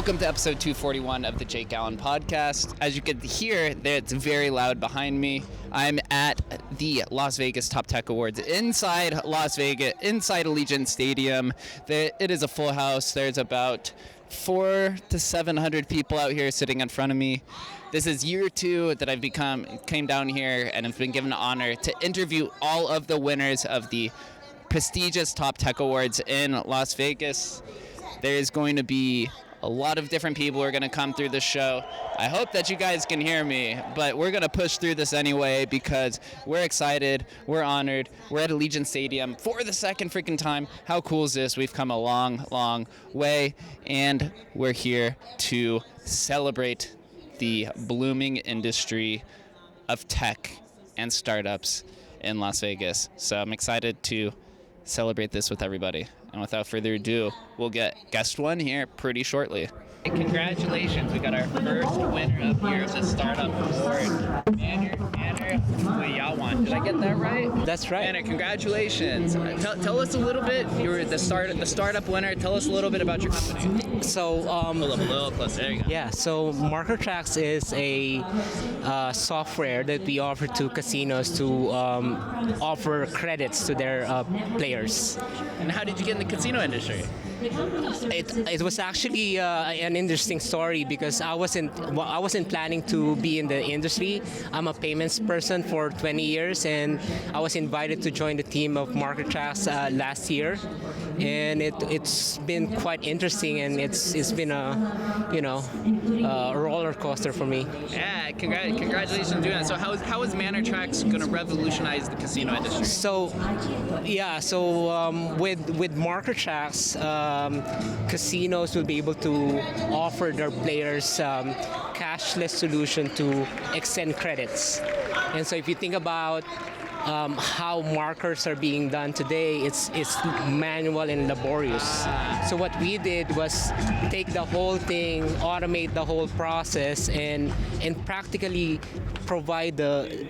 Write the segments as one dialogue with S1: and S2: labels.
S1: Welcome to episode 241 of the Jake Gallen podcast. As you can hear, it's very loud behind me. I'm at the Las Vegas Top Tech Awards inside Las Vegas, inside Allegiant Stadium. It is a full house. There's about 400 to 700 people out here sitting in front of me. This is year 2 that came down here and have been given the honor to interview all of the winners of the prestigious Top Tech Awards in Las Vegas. There is going to be a lot of different people who are going to come through the show. I hope that you guys can hear me, but we're going to push through this anyway because we're excited, we're honored, we're at Allegiant Stadium for the second freaking time. How cool is this? We've come a long, long way, and we're here to celebrate the blooming industry of tech and startups in Las Vegas. So I'm excited to celebrate this with everybody. And without further ado, we'll get guest one here pretty shortly. Congratulations, we got our first winner up here of the Startup Award. Manor, wait, y'all want? Did I get that right?
S2: That's right.
S1: Manor, congratulations. Tell us a little bit, you were the startup winner. Tell us a little bit about your company.
S2: So,
S1: Hold up a little closer, there you go.
S2: yeah, so MarkerTrax is a software that we offer to casinos to offer credits to their players.
S1: And how did you get in the casino industry?
S2: It was actually an interesting story because I wasn't planning to be in the industry. I'm a payments person for 20 years, and I was invited to join the team of MarkerTrax last year, and it's been quite interesting, and it's been a roller coaster for me.
S1: Yeah, congratulations on doing that. So how is MarkerTrax going to revolutionize the casino industry?
S2: So with MarkerTrax, casinos will be able to offer their players cashless solution to extend credits. And so if you think about how markers are being done today, it's manual and laborious. So what we did was take the whole thing, automate the whole process, and practically provide the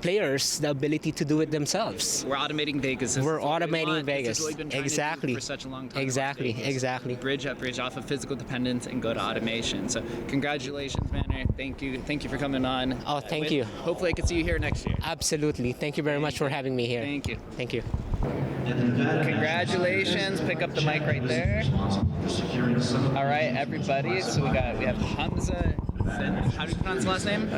S2: players the ability to do it themselves.
S1: We're automating Vegas.
S2: We're automating Vegas.
S1: This is what we've been trying
S2: Exactly.
S1: to do for such a long time.
S2: Exactly.
S1: Bridge off of physical dependence and go to automation. So congratulations, Manor. Thank you for coming on.
S2: Oh, thank you.
S1: Hopefully I can see you here next year.
S2: Absolutely. Thank you very much for having me here.
S1: Thank you.
S2: Thank you.
S1: Congratulations. Pick up the mic right there. All right, everybody. So we have Hamza. How do you pronounce the last name?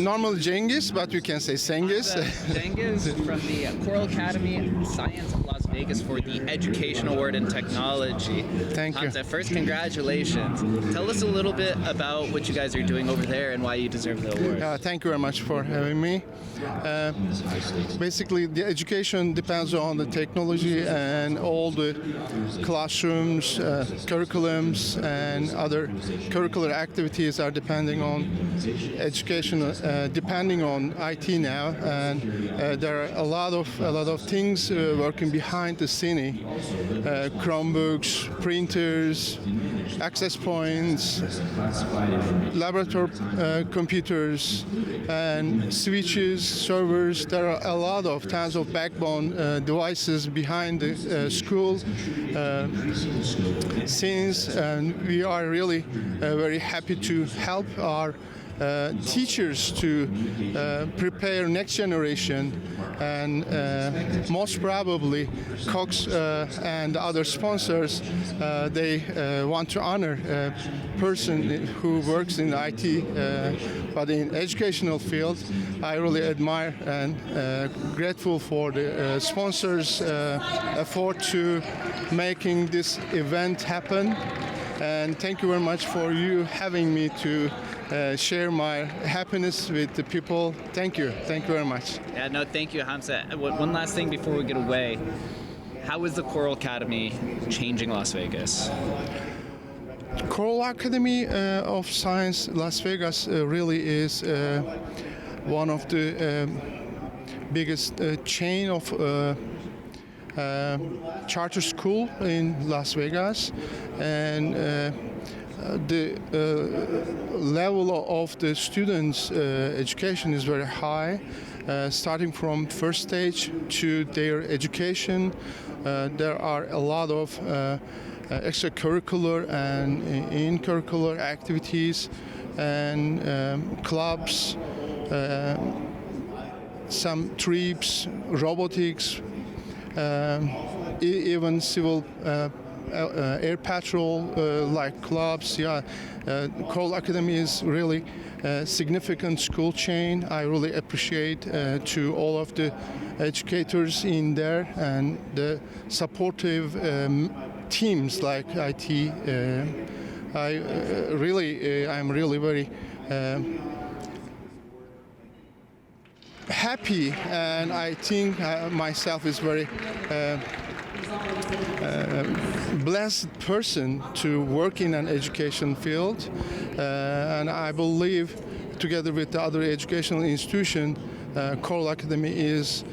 S3: Normally Cengiz, but you can say Cengiz.
S1: Cengiz from the Coral Academy Science of Las Vegas for the Education Award in Technology.
S3: Thank you.
S1: Hamza, first, congratulations. Tell us a little bit about what you guys are doing over there and why you deserve the award.
S3: Thank you very much for having me. Basically, the education depends on the technology, and all the classrooms, curriculums, and other curricular activities are depending on education, depending on IT now, and there are a lot of things working behind the scene. Chromebooks, printers, access points, laboratory computers, and switches, servers. There are a lot of tons of backbone devices behind the school scenes, and we are really very happy to help our teachers to prepare next generation, and most probably Cox and other sponsors, they want to honor a person who works in IT, but in educational field. I really admire and grateful for the sponsors' effort to making this event happen, and thank you very much for you having me to share my happiness with the people. Thank you very much.
S1: Yeah, no, thank you, Hamza. One last thing before we get away. How is the Coral Academy changing Las Vegas?
S3: Coral Academy of Science Las Vegas really is one of the biggest chain of charter school in Las Vegas, and the level of the students' education is very high, starting from first stage to their education there are a lot of extracurricular and in-curricular activities and clubs, some trips, robotics, even civil air patrol like clubs. Coral Academy is really a significant school chain. I really appreciate to all of the educators in there and the supportive teams like IT. I'm really very happy, and I think myself is very blessed person to work in an education field, and I believe together with the other educational institution, Coral Academy is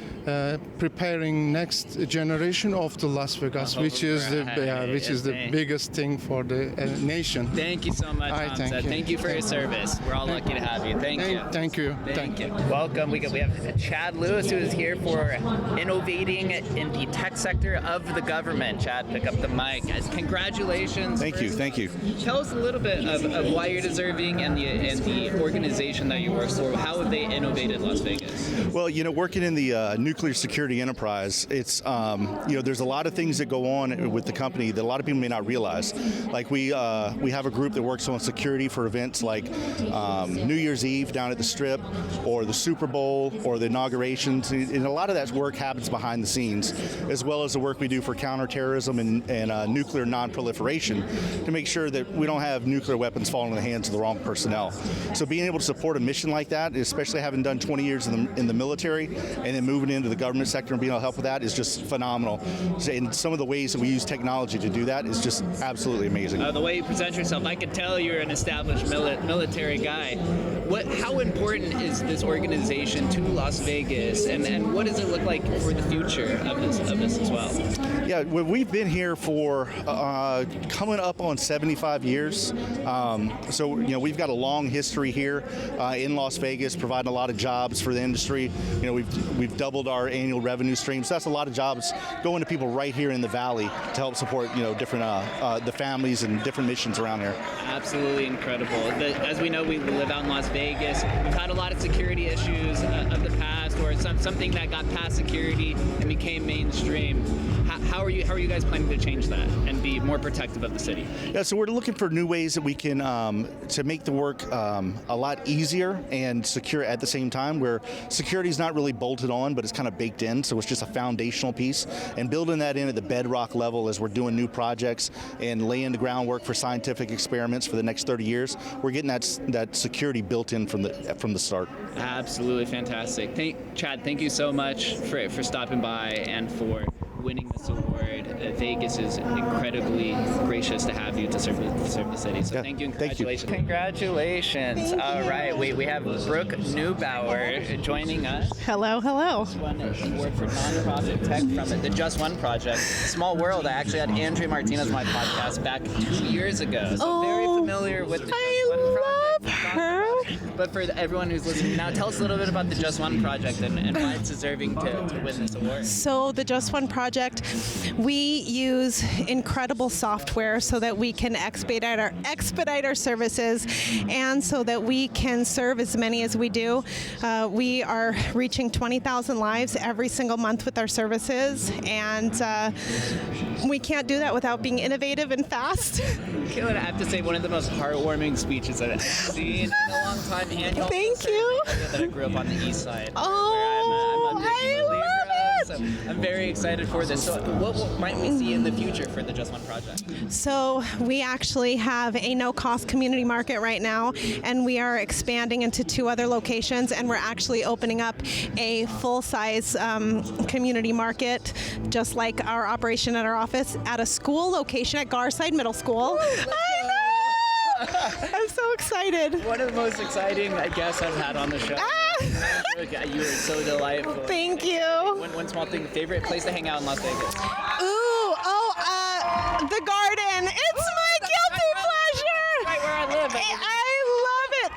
S3: preparing next generation of the Las Vegas, which is the biggest thing for the nation.
S1: Thank you so much, Hamza. Thank you for your service. We're all lucky to have you. Thank you.
S3: Thank you.
S1: Thank you. Welcome. We have Chad Lewis, who is here for innovating in the tech sector of the government. Chad, pick up the mic. Guys, congratulations.
S4: Thank you. Thank you.
S1: Tell us a little bit of why you're deserving and the organization that you work for. How have they innovated Las Vegas?
S4: Well, working in the nuclear security enterprise, it's there's a lot of things that go on with the company that a lot of people may not realize. Like we have a group that works on security for events like New Year's Eve down at the Strip, or the Super Bowl, or the inaugurations, and a lot of that work happens behind the scenes, as well as the work we do for counterterrorism and nuclear non-proliferation to make sure that we don't have nuclear weapons falling in the hands of the wrong personnel. So being able to support a mission like that, especially having done 20 years in the military and then moving into the government sector and being able to help with that, is just phenomenal. And some of the ways that we use technology to do that is just absolutely amazing.
S1: The way you present yourself, I could tell you're an established military guy. How important is this organization to Las Vegas, and what does it look like for the future of this as well?
S4: Yeah, well, we've been here for coming up on 75 years. So we've got a long history here in Las Vegas, providing a lot of jobs for the industry. We've doubled our annual revenue stream, so that's a lot of jobs going to people right here in the valley to help support different the families and different missions around here.
S1: Absolutely incredible. As we know, we live out in Las Vegas. We've had a lot of security issues of the past, or something that got past security and became mainstream. How are you guys planning to change that and be more protective of the city?
S4: Yeah, so we're looking for new ways that we can to make the work a lot easier and secure at the same time, where security is not really bolted on, but it's kind of baked in, so it's just a foundational piece. And building that in at the bedrock level as we're doing new projects and laying the groundwork for scientific experiments for the next 30 years, we're getting that security built in from the start.
S1: Absolutely fantastic. Chad, thank you so much for stopping by and for winning this award. Vegas is incredibly gracious to have you to serve the city. So thank you and congratulations.
S4: Thank you.
S1: Congratulations. All right, we have Brooke Neubauer joining us.
S5: Hello.
S1: She won an award for nonprofit tech from the Just One Project. Small world. I actually had Andrea Martinez on my podcast back 2 years ago. So very familiar with the Just One Project.
S5: Her.
S1: But for everyone who's listening now, tell us a little bit about the Just One Project and why it's deserving to win this award.
S5: So the Just One Project, we use incredible software so that we can expedite our services, and so that we can serve as many as we do. We are reaching 20,000 lives every single month with our services, and we can't do that without being innovative and fast.
S1: Kayla, I have to say, one of the most heartwarming speeches I've seen in a long time. And
S5: Thank you.
S1: That I grew up on the east side.
S5: Oh, I love it.
S1: So I'm very excited for this. So what might we see in the future for the Just One Project?
S5: So we actually have a no-cost community market right now, and we are expanding into 2 other locations, and we're actually opening up a full-size community market, just like our operation at our office, at a school location at Garside Middle School. I know! I'm so excited.
S1: One of the most exciting guests I've had on the show. You are so delightful.
S5: Thank you.
S1: One small thing, favorite place to hang out in Las Vegas?
S5: The Garden. It's my guilty pleasure.
S1: Right where I live.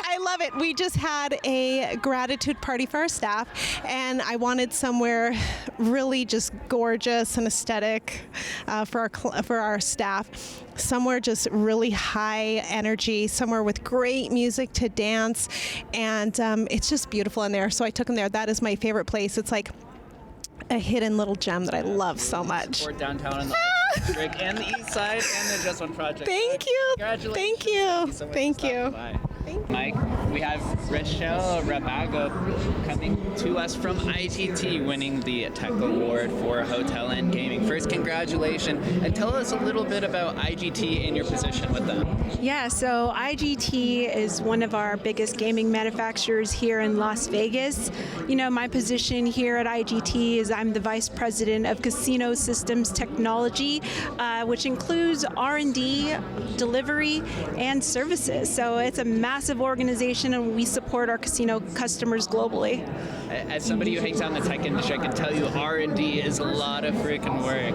S5: I love love it. We just had a gratitude party for our staff, and I wanted somewhere really just gorgeous and aesthetic for our staff. Somewhere just really high energy, somewhere with great music to dance, and it's just beautiful in there. So I took them there. That is my favorite place. It's like a hidden little gem that I love so much.
S1: Support downtown in the district and the east side and the Just One project.
S5: Thank you.
S1: Congratulations.
S5: Thank you.
S1: Thank you so much
S5: Thank
S1: for stopping
S5: you.
S1: by. Mike, we have Rochelle Rabago coming to us from IGT, winning the Tech Award for Hotel and Gaming. First, congratulations, and tell us a little bit about IGT and your position with them.
S6: Yeah, so IGT is one of our biggest gaming manufacturers here in Las Vegas. You know, my position here at IGT is I'm the Vice President of Casino Systems Technology, which includes R&D, delivery, and services. So it's a massive organization, and we support our casino customers globally.
S1: As somebody who hangs out in the tech industry, I can tell you R&D is a lot of freaking work.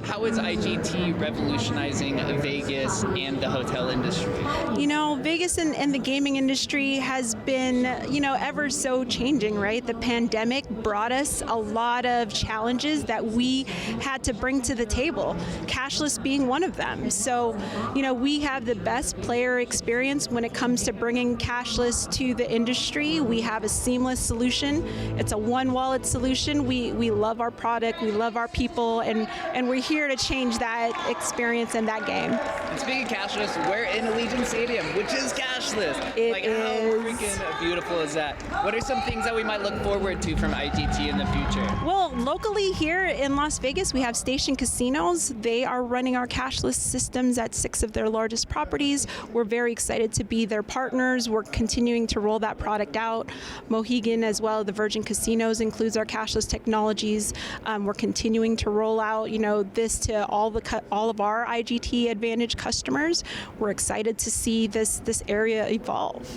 S1: How is IGT revolutionizing Vegas and the hotel industry?
S6: You know, Vegas and the gaming industry has been, you know, ever so changing, right? The pandemic brought us a lot of challenges that we had to bring to the table, cashless being one of them. So, you know, we have the best player experience when it comes to bringing cashless to the industry. We have a seamless solution. It's a one wallet solution. We love our product, we love our people, and we're here to change that experience and that game.
S1: And speaking of cashless, we're in Allegiant Stadium, which is cashless.
S6: It is.
S1: How freaking beautiful is that? What are some things that we might look forward to from IGT in the future?
S6: Well, locally here in Las Vegas, we have Station Casinos. They are running our cashless systems at 6 of their largest properties. We're very excited to be their partners. We're continuing to roll that product out. Mohegan, as well, the Virgin Casinos, includes our cashless technologies. We're continuing to roll out, you know, this to all of our IGT Advantage customers. We're excited to see this area evolve.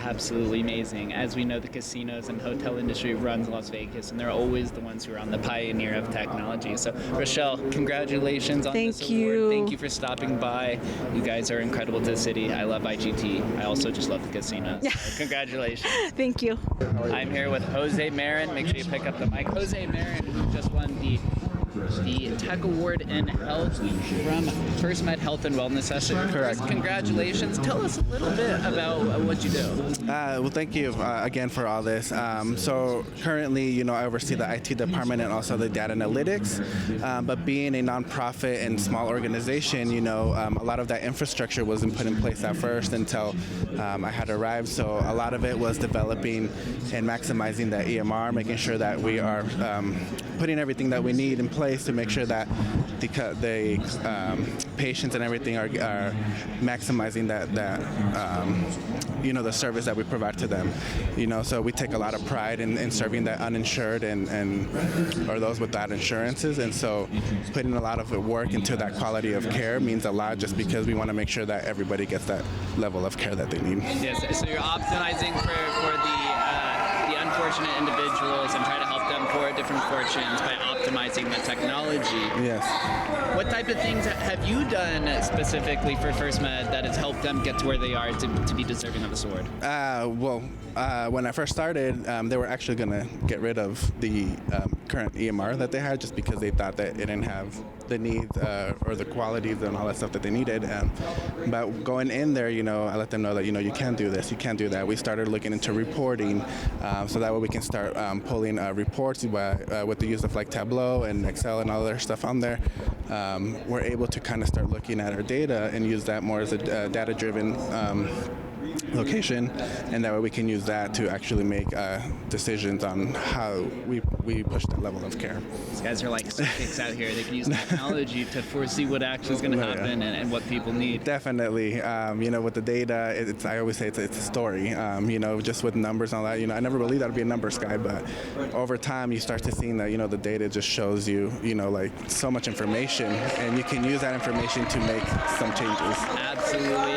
S1: Absolutely amazing. As we know, the casinos and hotel industry runs Las Vegas, and they're always the ones who are on the pioneer of technology. So, Rochelle, congratulations on this award.
S6: Thank you.
S1: Thank you for stopping by. You guys are incredible to the city. I love IGT. I also just love the casinos.
S6: Yeah.
S1: So congratulations.
S6: Thank you.
S1: I'm here with Jose Marin. Make sure you pick up the mic. Jose Marin, who just won the Tech Award in Health from First Med Health and Wellness Session.
S7: Correct.
S1: First, congratulations. Tell us a little bit about what you do.
S7: Well, thank you again for all this. So currently, you know, I oversee the IT department and also the data analytics. But being a nonprofit and small organization, you know, a lot of that infrastructure wasn't put in place at first until I had arrived. So a lot of it was developing and maximizing that EMR, making sure that we are putting everything that we need in place to make sure that the patients and everything are maximizing that you know, the service that we provide to them. You know, so we take a lot of pride in serving the uninsured and or those without insurances, and so putting a lot of work into that quality of care means a lot, just because we want to make sure that everybody gets that level of care that they need.
S1: Yes, so you're optimizing for the unfortunate individuals and try to help them for different fortunes by optimizing the technology.
S7: Yes.
S1: What type of things have you done specifically for First Med that has helped them get to where they are to be deserving of this award?
S7: When I first started, they were actually going to get rid of the current EMR that they had, just because they thought that it didn't have the needs or the qualities and all that stuff that they needed. But going in there, you know, I let them know that, you know, you can do this, you can do that. We started looking into reporting, so that way we can start pulling reports with the use of like Tableau and Excel and all other stuff on there. We're able to kind of start looking at our data and use that more as a data-driven location, and that way we can use that to actually make decisions on how we push that level of care.
S1: These guys are like psychics out here. They can use technology to foresee what actually is going to happen and what people need.
S7: Definitely. You know, with the data, I always say it's a story. You know, just with numbers and all that, you know, I never believed I'd be a numbers guy, but over time you start to see that, you know, the data just shows you, you know, like so much information, and you can use that information to make some changes.
S1: Absolutely.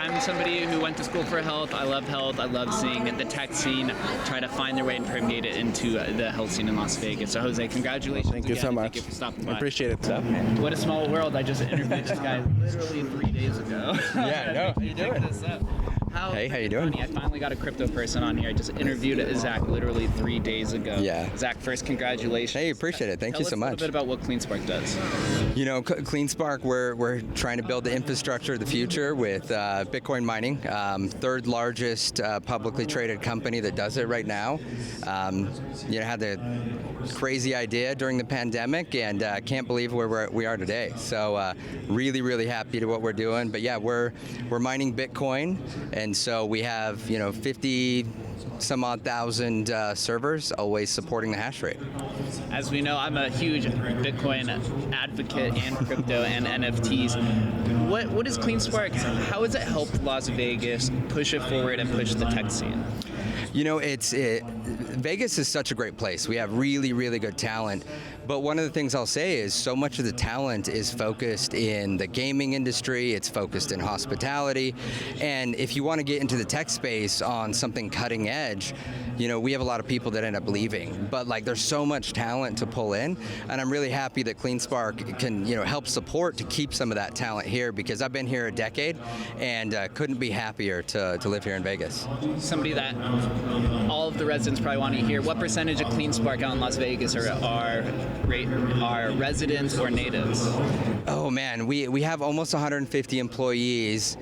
S1: I'm somebody who went to school for health. I love health. I love seeing the tech scene try to find their way and permeate it into the health scene in Las Vegas. So, Jose, congratulations.
S7: Thank you
S1: again,
S7: so much.
S1: Thank you for stopping by.
S7: I appreciate it.
S1: What a small world. I just interviewed this guy literally 3 days ago.
S8: Yeah, no, you do it.
S1: This up.
S8: Hey, how you doing?
S1: Funny, I finally got a crypto person on here. I just interviewed Zach literally 3 days ago.
S8: Yeah.
S1: Zach, first, congratulations.
S8: Hey, appreciate it. Thank you so
S1: Tell us
S8: much.
S1: a little bit about what CleanSpark does.
S8: You know, CleanSpark, we're trying to build the infrastructure of the future with Bitcoin mining. Third largest publicly traded company that does it right now. Had the crazy idea during the pandemic, and can't believe where we are today. So really, really happy to what we're doing. But yeah, we're mining Bitcoin, and so we have 50 some odd thousand servers always supporting the hash rate.
S1: As we know, I'm a huge Bitcoin advocate and crypto and NFTs. What is CleanSpark? How has it helped Las Vegas push it forward and push the tech scene?
S8: You know, Vegas is such a great place. We have really, really good talent. But one of the things I'll say is so much of the talent is focused in the gaming industry, it's focused in hospitality, and if you want to get into the tech space on something cutting edge, we have a lot of people that end up leaving. But there's so much talent to pull in, and I'm really happy that CleanSpark can help support to keep some of that talent here, because I've been here a decade and couldn't be happier to live here in Vegas.
S1: Somebody that all of the residents probably want to hear, what percentage of CleanSpark out in Las Vegas are residents or natives?
S8: Oh man, we have almost 150 employees.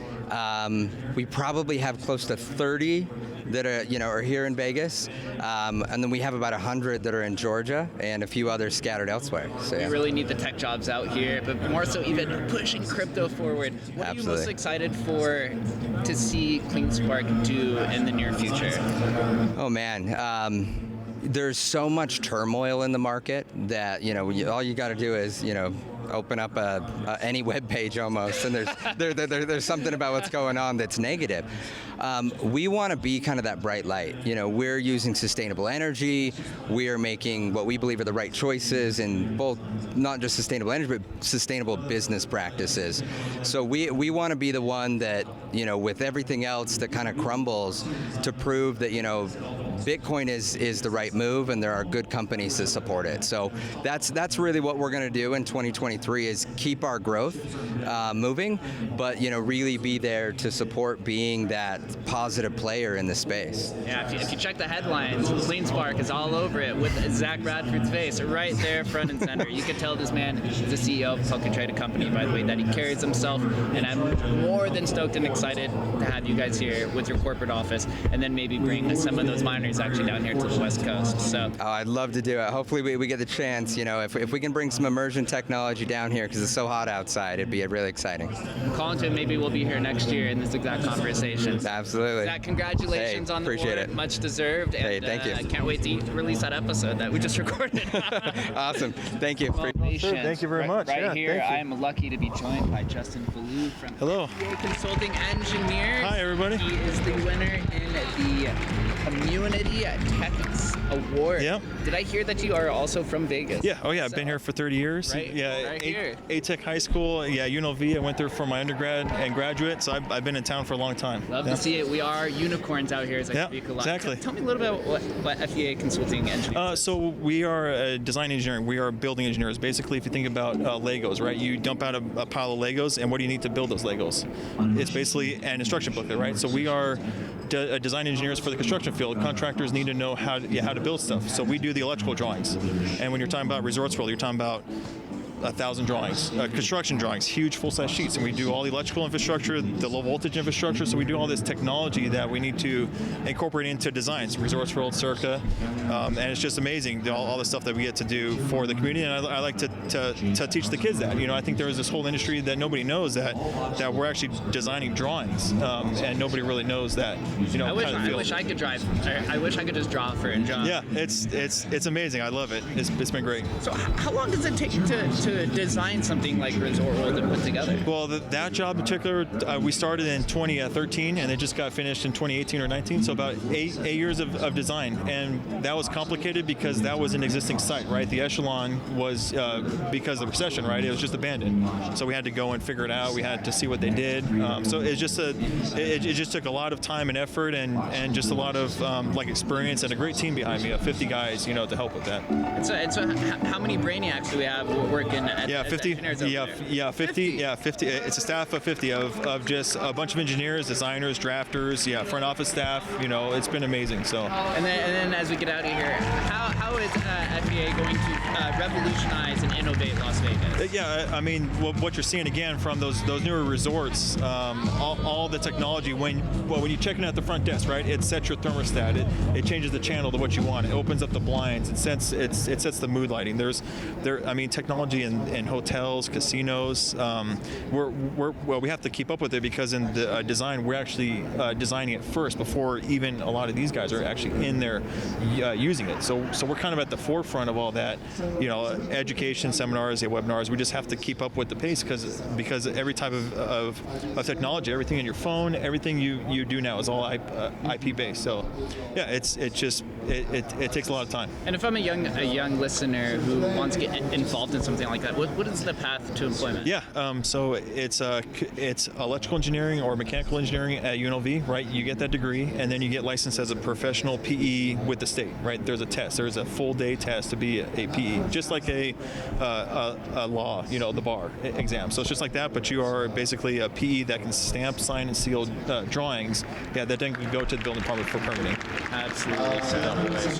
S8: We probably have close to 30 that are here in Vegas, and then we have about 100 that are in Georgia and a few others scattered elsewhere. So yeah.
S1: We really need the tech jobs out here, but more so even pushing crypto forward. What are you most excited to see CleanSpark do in the near future?
S8: Oh man. There's so much turmoil in the market that all you got to do is open up any web page almost, and there's something about what's going on that's negative. We want to be kind of that bright light. We're using sustainable energy. We are making what we believe are the right choices in both not just sustainable energy, but sustainable business practices. So we want to be the one that with everything else that kind of crumbles, to prove that Bitcoin is the right move, and there are good companies that support it. So that's really what we're going to do in 2023, is keep our growth moving, but really be there to support being that positive player in the space.
S1: Yeah, if you check the headlines, CleanSpark is all over it with Zach Bradford's face right there, front and center. You can tell this man is the CEO of a publicly traded company, by the way, that he carries himself, and I'm more than stoked and excited to have you guys here with your corporate office, and then maybe bring some of those miners actually down here to the West Coast. So
S8: I'd love to do it. Hopefully we get the chance. If we can bring some immersion technology down here, because it's so hot outside, it'd be really exciting.
S1: Calling to him, maybe we'll be here next year in this exact conversation.
S8: Absolutely.
S1: Zach, congratulations on the
S8: appreciate
S1: award.
S8: It.
S1: Much deserved. And,
S8: thank you.
S1: I can't wait to release that episode that we just recorded.
S8: Awesome. Thank you.
S9: Sure, thank you very much.
S1: Right here, I am lucky to be joined by Justin Fallu from
S9: Hello.
S1: Consulting Engineers.
S9: Hi, everybody.
S1: He is the winner in the Community Tech Award.
S9: Yep.
S1: Did I hear that you are also from Vegas?
S9: Yeah. Oh, yeah. I've been here for 30 years.
S1: Right.
S9: Yeah.
S1: Right here.
S9: A-Tech High School. Yeah. UNLV. I went there for my undergrad and graduate, so I've been in town for a long time.
S1: Love to see it. We are unicorns out here, as I speak a lot.
S9: Exactly.
S1: Tell me a little bit about what FEA Consulting Engineers.
S9: So we are design engineering. We are building engineers. Basically, if you think about Legos, right? You dump out a pile of Legos, and what do you need to build those Legos? It's basically an instruction booklet, right? So we are design engineers for the construction field. Contractors need to know how to build stuff. So we do the electrical drawings. And when you're talking about Resorts World, you're talking about 1,000 drawings, construction drawings, huge full-size sheets, and we do all the electrical infrastructure, the low-voltage infrastructure, so we do all this technology that we need to incorporate into designs, Resorts World, Circa, and it's just amazing, all the stuff that we get to do for the community, and I like to teach the kids that. I think there is this whole industry that nobody knows that we're actually designing drawings, and nobody really knows that.
S1: I wish I could drive. I wish I could just draw for a job.
S9: Yeah, it's amazing. I love it. It's been great.
S1: So how long does it take to design something like Resort World and put together?
S9: Well, that job in particular, we started in 2013 and it just got finished in 2018 or 19, so about eight years of design. And that was complicated because that was an existing site, right? The Echelon was, because of the recession, right? It was just abandoned. So we had to go and figure it out. We had to see what they did. So it just took a lot of time and effort and just a lot of experience and a great team behind me of 50 guys, to help with that.
S1: And so how many brainiacs do we have working working at
S9: Yeah, 50.
S1: engineers over
S9: Yeah,
S1: there?
S9: yeah, 50. Yeah, 50. It's a staff of 50 of just a bunch of engineers, designers, drafters. Yeah, front office staff. It's been amazing. So.
S1: And then as we get out of here, how is FBA going to revolutionize and innovate Las Vegas?
S9: Yeah, I mean, what you're seeing again from those newer resorts, all the technology. When you check in at the front desk, right, it sets your thermostat. It changes the channel to what you want. It opens up the blinds. It sets the mood lighting. Technology in hotels, casinos. We have to keep up with it because in the design, we're actually designing it first before even a lot of these guys are actually in there using it. So we're kind of at the forefront of all that. Education, seminars, webinars. We just have to keep up with the pace because every type of technology, everything in your phone, everything you do now is all IP based. So yeah, it takes a lot of time.
S1: And if I'm a young listener who wants to get involved in something like that, what is the path to employment?
S9: Yeah, so it's electrical engineering or mechanical engineering at UNLV, right? You get that degree, and then you get licensed as a professional PE with the state, right? There's a test. There's a full day test to be a PE, just like a law, the bar exam. So it's just like that, but you are basically a PE that can stamp, sign, and seal drawings. Yeah, that then can go to the building department for permitting.
S1: Absolutely.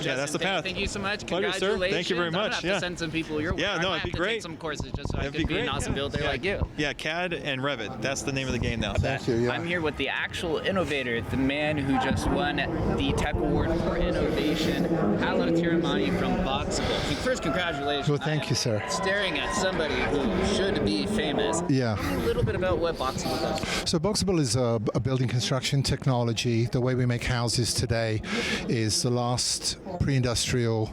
S9: Yeah, that's the path.
S1: Thank you so much.
S9: Pleasure,
S1: Congratulations.
S9: sir. Thank you very much.
S1: I'm gonna have to send some people your way.
S9: Yeah, no, it'd be great.
S1: Take some courses just so I
S9: That'd
S1: could
S9: be
S1: be an
S9: great.
S1: awesome builder like you.
S9: Yeah, CAD and Revit. That's the name of the game now.
S3: Thank you. Yeah.
S1: I'm here with the actual innovator, the man who just won the Tech Award for Innovation, Paolo Tiramani from Boxable. First, congratulations.
S10: Well, thank you, sir.
S1: Staring at somebody who should be famous.
S10: Yeah.
S1: Tell me a little bit about what Boxable does.
S10: So Boxable is a building construction technology. The way we make houses today is the last pre-industrial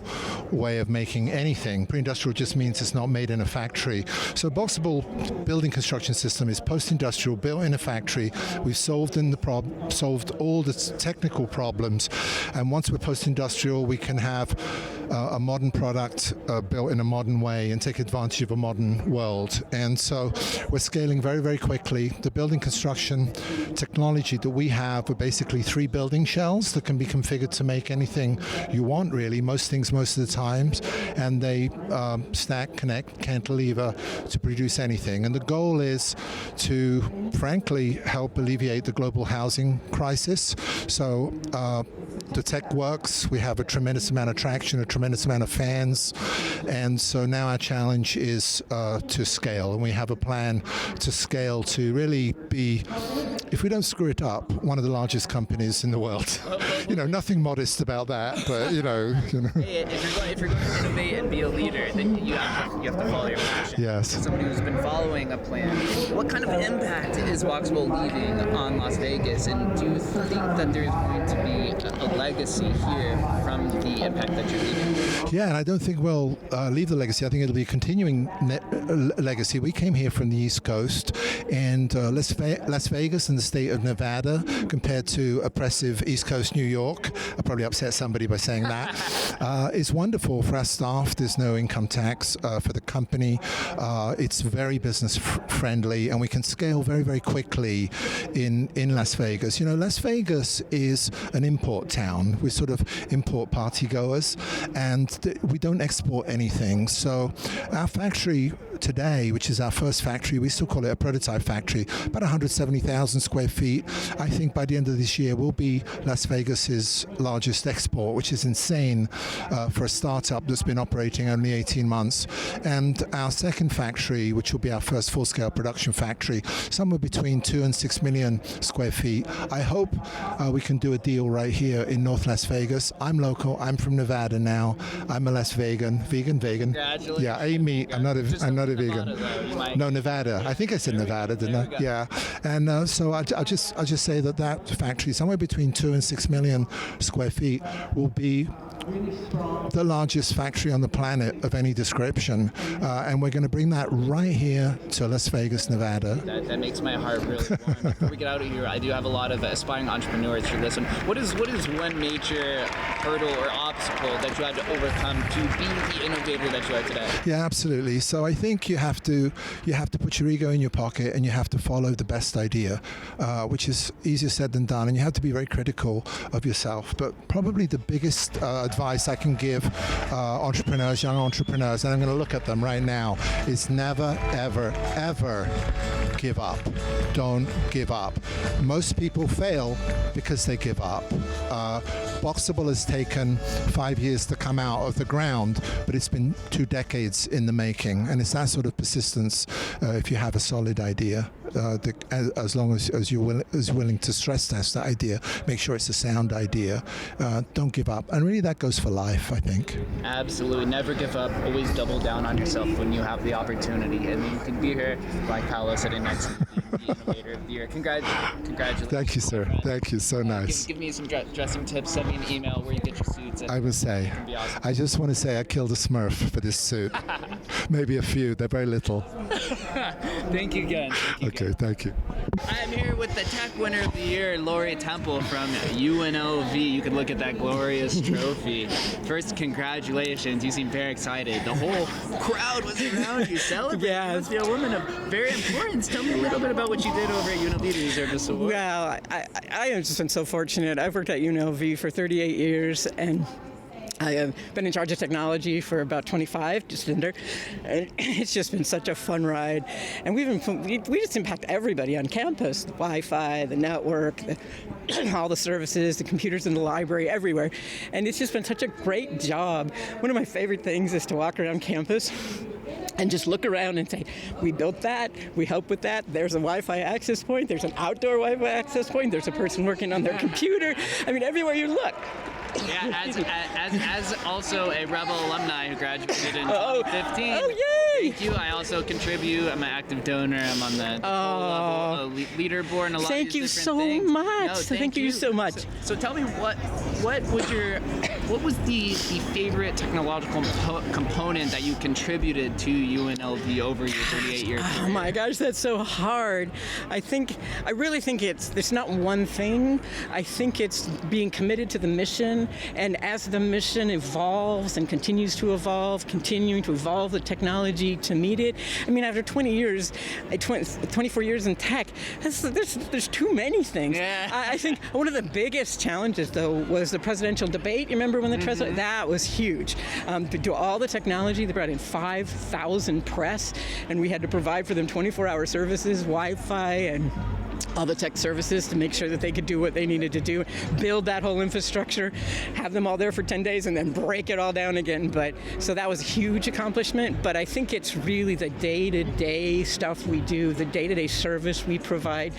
S10: way of making anything. Pre-industrial just means it's not made in a factory. So Boxable building construction system is post-industrial, built in a factory. We've solved all the technical problems, and once we're post-industrial, we can have a modern product built in a modern way and take advantage of a modern world. And so we're scaling very, very quickly. The building construction technology that we have are basically 3 building shells that can be configured to make anything you want, really, most things most of the times, and they stack, connect, cantilever to produce anything. And the goal is to, frankly, help alleviate the global housing crisis. So the tech works. We have a tremendous amount of traction, a tremendous amount of fans, and so now our challenge is to scale, and we have a plan to scale to really be, if we don't screw it up, one of the largest companies in the world. Nothing modest about that, but
S1: Hey, if you're going to innovate and be a leader, then you have to follow your passion.
S10: Yes.
S1: As somebody who's been following a plan, what kind of impact is Boxable leaving on Las Vegas, and do you think that there's going to be a legacy here from the impact that you're leaving?
S10: Yeah, and I don't think we'll leave the legacy. I think it'll be a continuing legacy. We came here from the East Coast, and Las Vegas and the state of Nevada, compared to oppressive East Coast New York, I probably upset somebody by saying that, is wonderful for our staff. There's no income tax for the company. It's very business friendly, and we can scale very, very quickly in Las Vegas. Las Vegas is an import town. We sort of import party goers, and we don't export anything. So our factory today, which is our first factory, we still call it a prototype factory, about 170,000 square feet. I think by the end of this year, we'll be Las Vegas's largest export, which is insane for a startup that's been operating only 18 months. And our second factory, which will be our first full-scale production factory, somewhere between 2 and 6 million square feet. I hope we can do a deal right here in North Las Vegas. I'm local. I'm from Nevada now. I'm a Las Vegan.
S1: Congratulations.
S10: Yeah, I eat meat. I'm not a vegan. No, Nevada. I think I said Nevada, didn't I? Yeah. And so I just say that factory, somewhere between 2 and 6 million square feet, will be the largest factory on the planet of any description, and we're going to bring that right here to Las Vegas, Nevada.
S1: That makes my heart really warm. Before we get out of here, I do have a lot of aspiring entrepreneurs who listen. What is one major hurdle or obstacle that you had to overcome to be the innovator that you are today?
S10: Yeah, absolutely. So I think you have to put your ego in your pocket, and you have to follow the best idea, which is easier said than done, and you have to be very critical of yourself. But probably the biggest advice I can give entrepreneurs, young entrepreneurs, and I'm going to look at them right now, is never, ever, ever give up. Don't give up. Most people fail because they give up. Boxable has taken 5 years to come out of the ground, but it's been 2 decades in the making, and it's that sort of persistence if you have a solid idea. As long as you're willing to stress test that idea, make sure it's a sound idea. Don't give up, and really that goes for life, I think.
S1: Absolutely, never give up. Always double down on yourself when you have the opportunity. And you can be here, like Paolo sitting next to the innovator of the year. Congratulations.
S10: Thank you, sir. Thank you. So nice.
S1: Give me some dressing tips. Send me an email where you get your suits.
S10: I will say.
S1: Awesome.
S10: I just want to say I killed a Smurf for this suit. Maybe a few. They're very little.
S1: Thank you again.
S10: Okay, thank you.
S1: I'm here with the Tech Winner of the Year, Lori Temple from UNLV. You can look at that glorious trophy. First, congratulations. You seem very excited. The whole crowd was around you celebrating.
S11: Yeah.
S1: You must be a woman of very importance. Tell me a little bit about what you did over at UNLV to deserve this award.
S11: Well, I have just been so fortunate. I've worked at UNLV for 38 years, and I have been in charge of technology for about 25, just under, and it's just been such a fun ride. And we just impact everybody on campus, the Wi-Fi, the network, all the services, the computers in the library, everywhere. And it's just been such a great job. One of my favorite things is to walk around campus and just look around and say, we built that, we help with that, there's a Wi-Fi access point, there's an outdoor Wi-Fi access point, there's a person working on their computer. I mean, everywhere you look.
S1: Yeah, as also a Rebel alumni who graduated in 2015.
S11: Oh, yay!
S1: Thank you. I also contribute. I'm an active donor. I'm on the level leaderboard and a lot
S11: Thank
S1: of
S11: you
S1: these
S11: so
S1: different things.
S11: much.
S1: No,
S11: thank you so much.
S1: So tell me what was the favorite technological component that you contributed to UNLV over your 38 years?
S11: Oh my gosh, that's so hard. I really think there's not one thing. I think it's being committed to the mission, and as the mission evolves and continues to evolve, continuing to evolve the technology to meet it. I mean, after 20 years, 24 years in tech, there's too many things.
S1: Yeah.
S11: I think one of the biggest challenges, though, was the presidential debate. You remember when the president? That was huge. To do all the technology, they brought in 5,000 press, and we had to provide for them 24-hour services, Wi-Fi, and all the tech services to make sure that they could do what they needed to do, build that whole infrastructure, have them all there for 10 days, and then break it all down again. So that was a huge accomplishment, but I think it's really the day-to-day stuff we do, the day-to-day service we provide.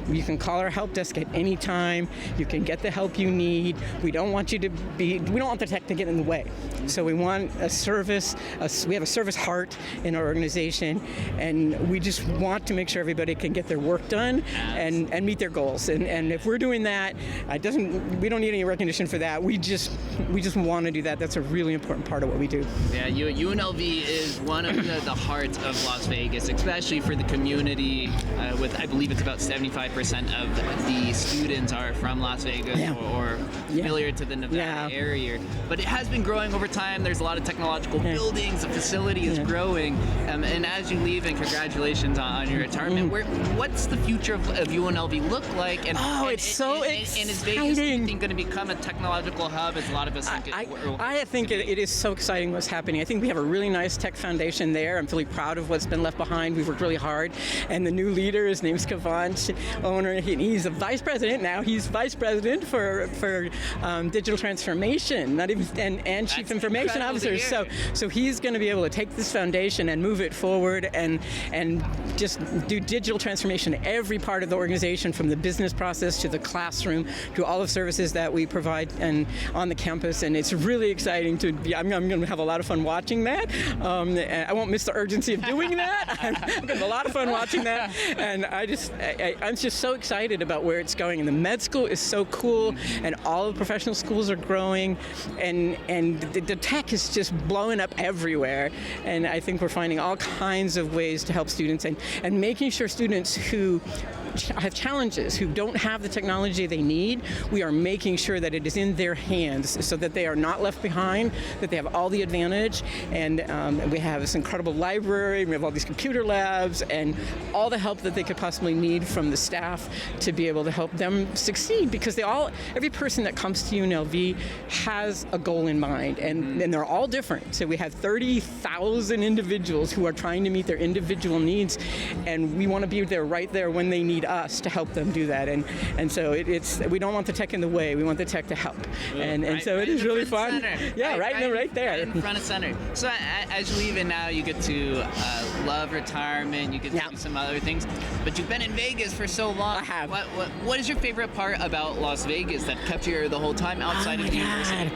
S11: You can call our help desk at any time. You can get the help you need. We don't want the tech to get in the way. So we want a service, we have a service heart in our organization, and we just want to make sure everybody can get their work done and meet their goals. And if we're doing that, we don't need any recognition for that. We just want to do that. That's a really important part of what we do.
S1: Yeah, UNLV is one of the hearts of Las Vegas, especially for the community. I believe it's about 75% of the students are from Las Vegas or familiar to the Nevada area. But it has been growing over time. There's a lot of technological buildings. The facility is growing. And as you leave, and congratulations on your retirement, what's the future of UNLV look like?
S11: It's so exciting.
S1: And is Vegas, do you think, going to become a technological hub, as a lot of us think
S11: I think it is so exciting what's happening. I think we have a really nice tech foundation there. I'm really proud of what's been left behind. We've worked really hard. And the new leader, his name's Kavant, owner. He's a vice president now. He's vice president for digital transformation, and chief information officer. So he's going to be able to take this foundation and move it forward and just do digital transformation in every part of the organization, from the business process to the classroom to all the services that we provide and on the campus. And it's really exciting to be. I'm going to have a lot of fun watching that. I won't miss the urgency of doing that. I'm going to have a lot of fun watching that. And I'm just so excited about where it's going. And the med school is so cool, and all the professional schools are growing, and the tech is just blowing up everywhere. And I think we're finding all kinds of ways to help students and making sure students who have challenges, who don't have the technology they need, we are making sure that it is in their hands so that they are not left behind, that they have all the advantage. And we have this incredible library, we have all these computer labs, and all the help that they could possibly need from the staff to be able to help them succeed, because every person that comes to UNLV has a goal in mind, and they're all different. So we have 30,000 individuals who are trying to meet their individual needs, and we want to be there right there when they need us to help them do that. And so we don't want the tech in the way, we want the tech to help. And so it is really fun. Yeah, right there.
S1: Right in front of center. So as you leave, and now you get to love retirement, you get to do some other things, but you've been in Vegas for so long.
S11: I have.
S1: What is your favorite part about Las Vegas that kept you here the whole time outside of the university?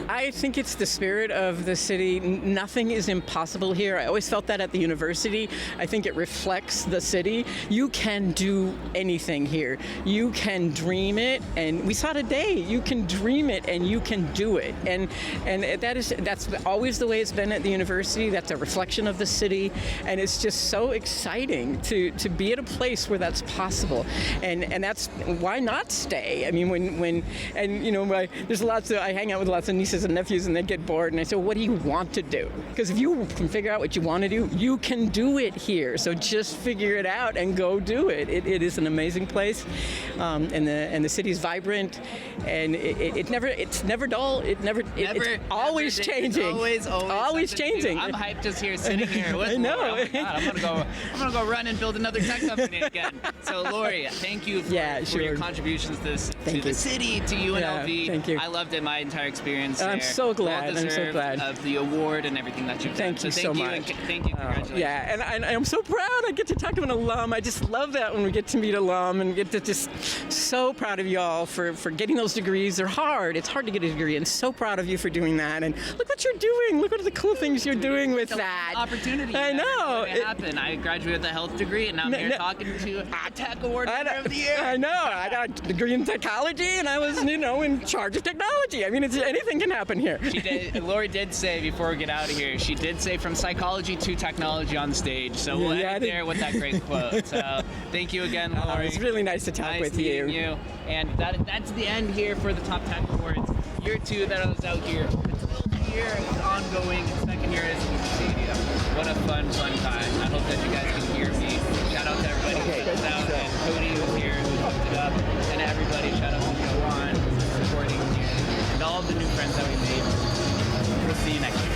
S11: I think it's the spirit of the city. Nothing is impossible here. I always felt that at the university. I think it reflects the city. You can do anything here. You can dream it, and we saw today, you can dream it and you can do it. And that's always the way it's been at the university. That's a reflection of the city, and it's just so exciting to be at a place where that's possible. And that's why not stay? I mean, there's lots of, I hang out with lots of nieces and nephews, and they get bored, and I say, well, what do you want to do? Because if you can figure out what you want to do, you can do it here. So just figure it out and go do it. It is an amazing place, and the city's vibrant, and it's never dull. It's always changing.
S1: It's
S11: always changing.
S1: I'm hyped just here sitting here with
S11: I know.
S1: Lori. Oh my God, I'm gonna go run and build another tech company again. So Lori, thank you for your contributions to the city, to UNLV.
S11: Yeah, thank you.
S1: I loved it, my entire experience there.
S11: I'm so glad.
S1: Well deserved of the award and everything that you've done.
S11: Thank you so much.
S1: Thank you. Congratulations.
S11: Yeah, and I'm so proud. I get to talk to an alum. I just love that when we get to meet alum and get to just so proud of y'all for getting those degrees. They're hard. It's hard to get a degree, and so proud of you for doing that. And look what you're doing. Look at the cool things you're doing with that.
S1: Opportunity.
S11: I know.
S1: It happened. I graduated with a health degree, and now I'm here talking to a tech award winner of the year.
S11: I know. I got a degree in psychology, and I was, in charge of technology. I mean, anything can happen here.
S1: Lori did say, before we get out of here, she did say from psychology to technology on stage. So we'll end there with that great quote. So thank you again, Lori.
S11: It's really nice to talk with you.
S1: And that's the end here for the Top Tech Awards. Year 2 that I was out here. It's year ongoing. Second year is Allegiant Stadium. What a fun time. I hope that you guys can hear me. Shout out to everybody who sent us out, and Cody who's here, who hooked it up, and everybody. Shout out to Joanne for supporting here, and all of the new friends that we made. We'll see you next year.